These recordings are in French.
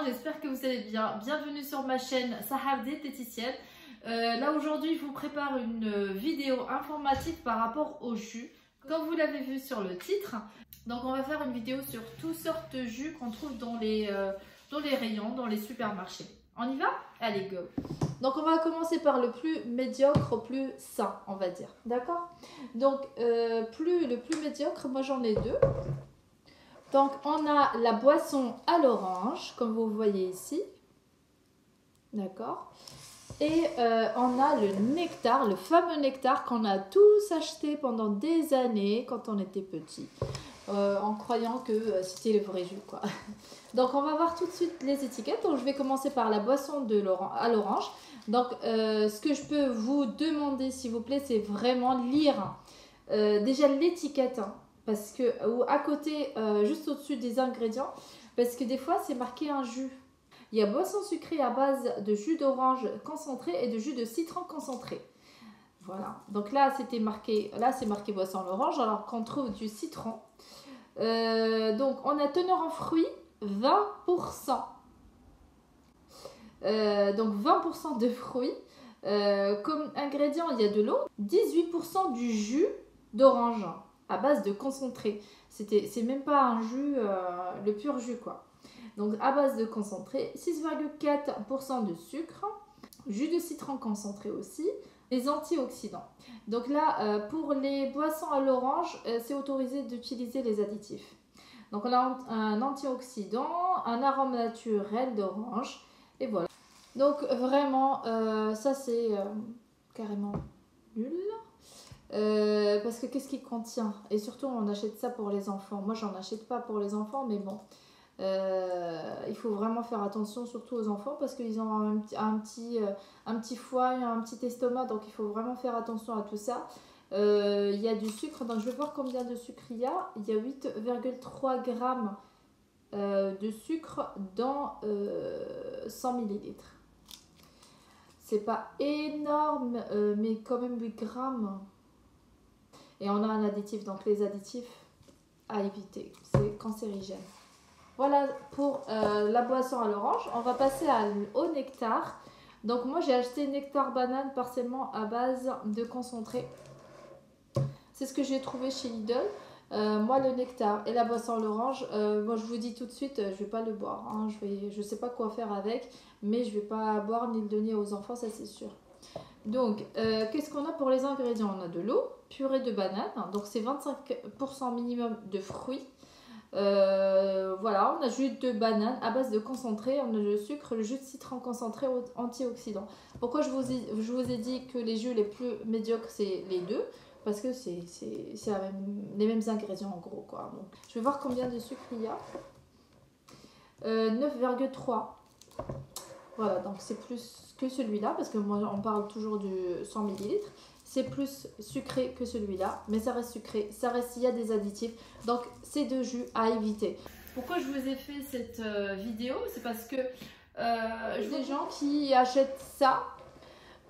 j'espère que vous allez bien. Bienvenue sur ma chaîne Sahar Diététicienne. Là aujourd'hui, je vous prépare une vidéo informative par rapport au jus. Comme vous l'avez vu sur le titre, donc on va faire une vidéo sur toutes sortes de jus qu'on trouve dans les rayons, dans les supermarchés. On y va? Allez, go! Donc on va commencer par le plus médiocre au plus sain, on va dire. D'accord? Donc le plus médiocre, moi j'en ai deux. Donc on a la boisson à l'orange, comme vous voyez ici. D'accord? Et on a le nectar, le fameux nectar qu'on a tous acheté pendant des années quand on était petit. En croyant que c'était le vrai jus, quoi. Donc on va voir tout de suite les étiquettes. Donc je vais commencer par la boisson à l'orange. Donc ce que je peux vous demander s'il vous plaît, c'est vraiment lire déjà l'étiquette, hein, parce que ou à côté, juste au-dessus des ingrédients, parce que des fois c'est marqué un jus. Il y a boisson sucrée à base de jus d'orange concentré et de jus de citron concentré. Voilà, donc là c'était marqué, là c'est marqué boisson à l'orange alors qu'on trouve du citron. Donc on a teneur en fruits 20%. Donc 20% de fruits. Comme ingrédient il y a de l'eau, 18% du jus d'orange à base de concentré. C'est même pas un jus, le pur jus quoi. Donc à base de concentré, 6,4% de sucre, jus de citron concentré aussi, les antioxydants. Donc là, pour les boissons à l'orange, c'est autorisé d'utiliser les additifs. Donc on a un antioxydant, un arôme naturel d'orange, et voilà. Donc vraiment, ça c'est carrément nul. Parce que qu'est-ce qu'il contient? Et surtout on achète ça pour les enfants. Moi j'en achète pas pour les enfants, mais bon. Il faut vraiment faire attention surtout aux enfants parce qu'ils ont un petit foie, un petit estomac, donc il faut vraiment faire attention à tout ça. Il y a du sucre, donc je vais voir combien de sucre il y a. Il y a 8,3 grammes de sucre dans 100 millilitres. C'est pas énorme, mais quand même 8 grammes. Et on a un additif, donc les additifs à éviter, c'est cancérigène. Voilà pour la boisson à l'orange. On va passer au nectar. Donc moi j'ai acheté nectar banane partiellement à base de concentré. C'est ce que j'ai trouvé chez Lidl. Moi le nectar et la boisson à l'orange, moi je vous dis tout de suite, je vais pas le boire. Hein. Je sais pas quoi faire avec, mais je vais pas boire ni le donner aux enfants, ça c'est sûr. Donc qu'est-ce qu'on a pour les ingrédients? On a de l'eau, purée de banane, donc c'est 25% minimum de fruits. Voilà, on a jus de banane à base de concentré, on a le sucre, le jus de citron concentré antioxydant. Pourquoi je vous ai dit que les jus les plus médiocres c'est les deux? Parce que c'est les mêmes ingrédients en gros quoi. Donc, je vais voir combien de sucre il y a. 9,3. Voilà, donc c'est plus que celui-là parce que moi on parle toujours de 100 millilitres. C'est plus sucré que celui-là, mais ça reste sucré, il y a des additifs, donc c'est deux jus à éviter. Pourquoi je vous ai fait cette vidéo? C'est parce que des gens qui achètent ça,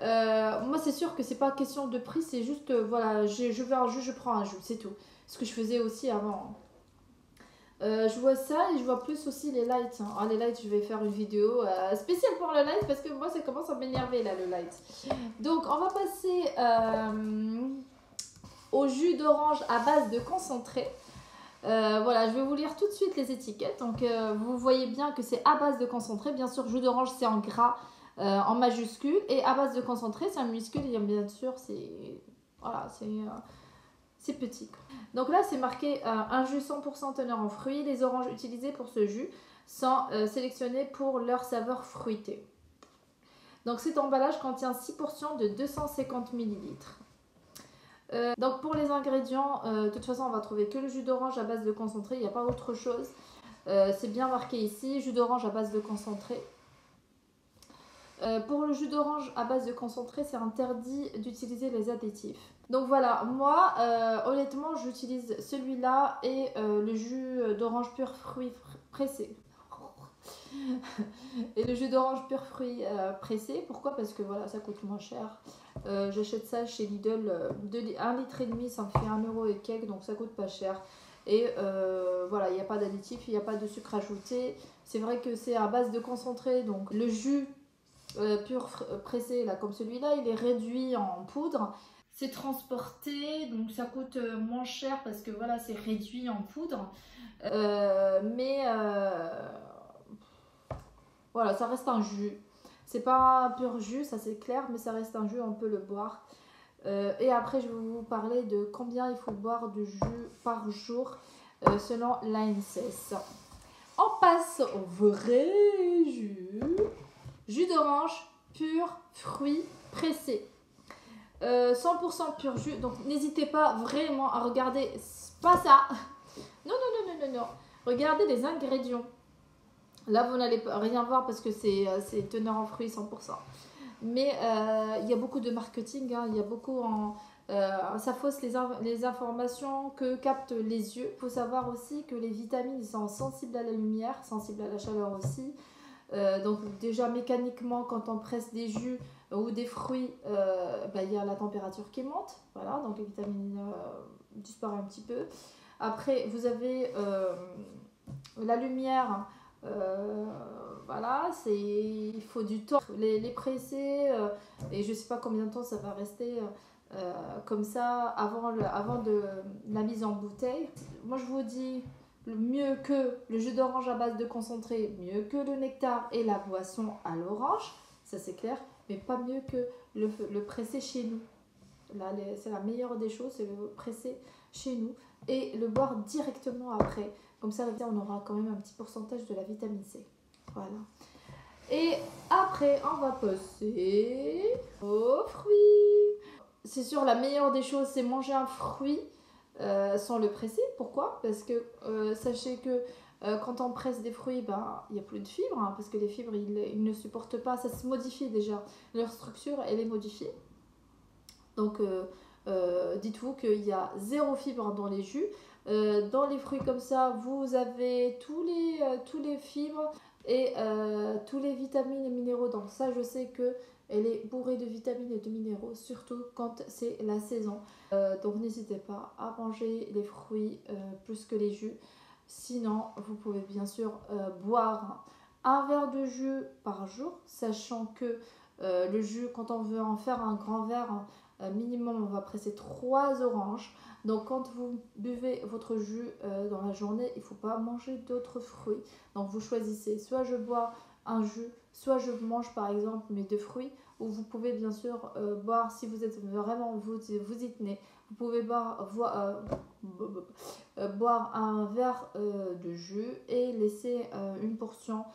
moi c'est sûr que c'est pas question de prix, c'est juste, voilà, je veux un jus, je prends un jus, c'est tout. Ce que je faisais aussi avant. Je vois ça et je vois plus aussi les lights. Hein. Ah, les lights, je vais faire une vidéo spéciale pour le light parce que moi ça commence à m'énerver là le light. Donc on va passer au jus d'orange à base de concentré. Voilà, je vais vous lire tout de suite les étiquettes. Donc vous voyez bien que c'est à base de concentré. Bien sûr, jus d'orange c'est en gras, en majuscule, et à base de concentré c'est en minuscule. Et bien sûr, c'est voilà, c'est petit. Donc là, c'est marqué un jus 100% teneur en fruits. Les oranges utilisées pour ce jus sont sélectionnées pour leur saveur fruitée. Donc cet emballage contient 6 portions de 250 ml. Donc pour les ingrédients, de toute façon, on va trouver que le jus d'orange à base de concentré. Il n'y a pas autre chose. C'est bien marqué ici, jus d'orange à base de concentré. Pour le jus d'orange à base de concentré, c'est interdit d'utiliser les additifs. Donc voilà, moi honnêtement j'utilise celui-là et le jus d'orange pur fruits pressé. Et le jus d'orange pur fruits pressé, pourquoi? Parce que voilà, ça coûte moins cher. J'achète ça chez Lidl, 1,5 litre, ça me fait 1 € et quelques, donc ça coûte pas cher. Et voilà, il n'y a pas d'additif, il n'y a pas de sucre ajouté. C'est vrai que c'est à base de concentré, donc le jus pur pressé, là, comme celui-là, il est réduit en poudre. C'est transporté, donc ça coûte moins cher parce que voilà, c'est réduit en poudre. Voilà, ça reste un jus. C'est pas un pur jus, ça c'est clair, mais ça reste un jus, on peut le boire. Et après, je vais vous parler de combien il faut boire de jus par jour selon l'ANSES. On passe au vrai jus. Jus d'orange pur, fruits pressés. 100% pur jus, donc n'hésitez pas vraiment à regarder, pas ça. Non, non, non, non, non, non. Regardez les ingrédients. Là, vous n'allez rien voir parce que c'est teneur en fruits 100%. Mais il y a beaucoup de marketing, hein, il y a beaucoup ça fausse les informations que captent les yeux. Il faut savoir aussi que les vitamines ils sont sensibles à la lumière, sensibles à la chaleur aussi. Donc déjà mécaniquement, quand on presse des jus ou des fruits, il y a la température qui monte. Voilà, donc les vitamines disparaissent un petit peu. Après, vous avez la lumière. Voilà, il faut du temps les presser et je sais pas combien de temps ça va rester comme ça avant de la mise en bouteille. Moi je vous dis mieux que le jus d'orange à base de concentré, mieux que le nectar et la boisson à l'orange, ça c'est clair, mais pas mieux que le presser chez nous. Là c'est la meilleure des choses, c'est le presser chez nous et le boire directement après. Comme ça, on aura quand même un petit pourcentage de la vitamine C. Voilà. Et après, on va passer aux fruits. C'est sûr, la meilleure des choses, c'est manger un fruit sans le presser. Pourquoi? Parce que sachez que quand on presse des fruits, il n'y a plus de fibres. Hein, parce que les fibres, ils ne supportent pas. Ça se modifie déjà. Leur structure, elle est modifiée. Donc, dites-vous qu'il y a 0 fibre dans les jus. Dans les fruits comme ça, vous avez tous les fibres et tous les vitamines et minéraux. Donc ça, je sais que elle est bourrée de vitamines et de minéraux, surtout quand c'est la saison. Donc n'hésitez pas à manger les fruits plus que les jus. Sinon, vous pouvez bien sûr boire un verre de jus par jour, sachant que le jus, quand on veut en faire un grand verre, minimum, on va presser 3 oranges. Donc quand vous buvez votre jus dans la journée, il ne faut pas manger d'autres fruits. Donc vous choisissez, soit je bois un jus, soit je mange par exemple mes 2 fruits, ou vous pouvez bien sûr boire, si vous êtes vraiment, vous y tenez, vous pouvez boire un verre de jus et laisser une portion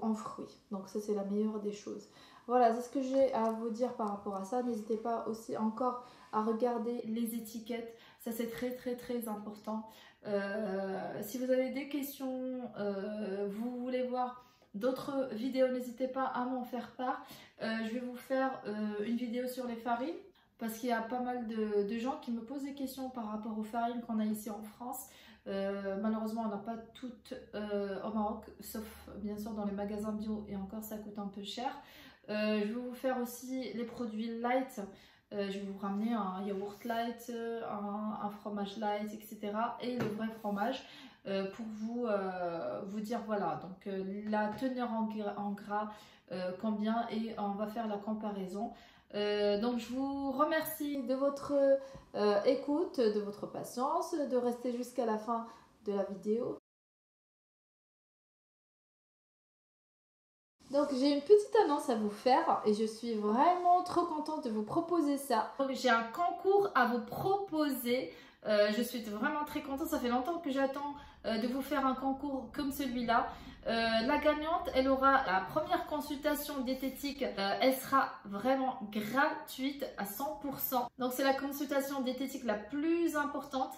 en fruits. Donc ça c'est la meilleure des choses. Voilà, c'est ce que j'ai à vous dire par rapport à ça. N'hésitez pas aussi encore à regarder les étiquettes. Ça, c'est très, très, très important. Si vous avez des questions, vous voulez voir d'autres vidéos, n'hésitez pas à m'en faire part. Je vais vous faire une vidéo sur les farines parce qu'il y a pas mal de gens qui me posent des questions par rapport aux farines qu'on a ici en France. Malheureusement, on n'a pas toutes au Maroc, sauf bien sûr dans les magasins bio et encore ça coûte un peu cher. Je vais vous faire aussi les produits light. Je vais vous ramener un yaourt light, un fromage light, etc. Et le vrai fromage pour vous dire voilà. Donc la teneur en gras, combien, et on va faire la comparaison. Donc je vous remercie de votre écoute, de votre patience, de rester jusqu'à la fin de la vidéo. Donc j'ai une petite annonce à vous faire et je suis vraiment trop contente de vous proposer ça. Donc j'ai un concours à vous proposer. Je suis vraiment très contente, ça fait longtemps que j'attends de vous faire un concours comme celui-là. La gagnante, elle aura la première consultation diététique, elle sera vraiment gratuite à 100%. Donc c'est la consultation diététique la plus importante.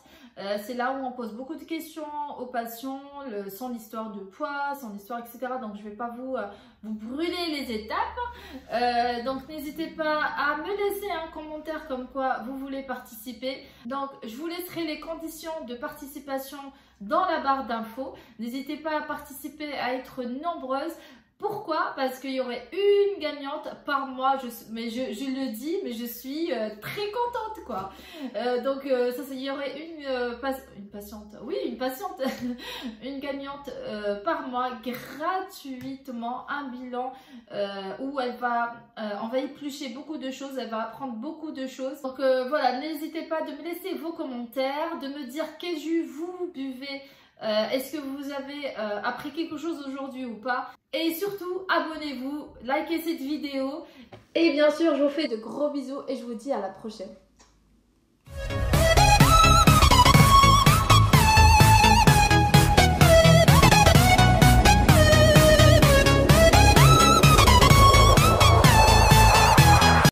C'est là où on pose beaucoup de questions aux patients, son histoire de poids, son histoire, etc. Donc je ne vais pas vous brûler les étapes. Donc n'hésitez pas à me laisser un commentaire comme quoi vous voulez participer. Donc je vous laisserai les conditions de participation dans la barre d'infos. N'hésitez pas à participer, à être nombreuses. Pourquoi? Parce qu'il y aurait une gagnante par mois, je le dis, mais je suis très contente quoi. Donc il y aurait une patiente, oui une patiente, une gagnante par mois gratuitement, un bilan où on va éplucher beaucoup de choses, elle va apprendre beaucoup de choses. Donc voilà, n'hésitez pas de me laisser vos commentaires, de me dire quel jus vous buvez. Est-ce que vous avez appris quelque chose aujourd'hui ou pas? Et surtout, abonnez-vous, likez cette vidéo. Et bien sûr, je vous fais de gros bisous et je vous dis à la prochaine.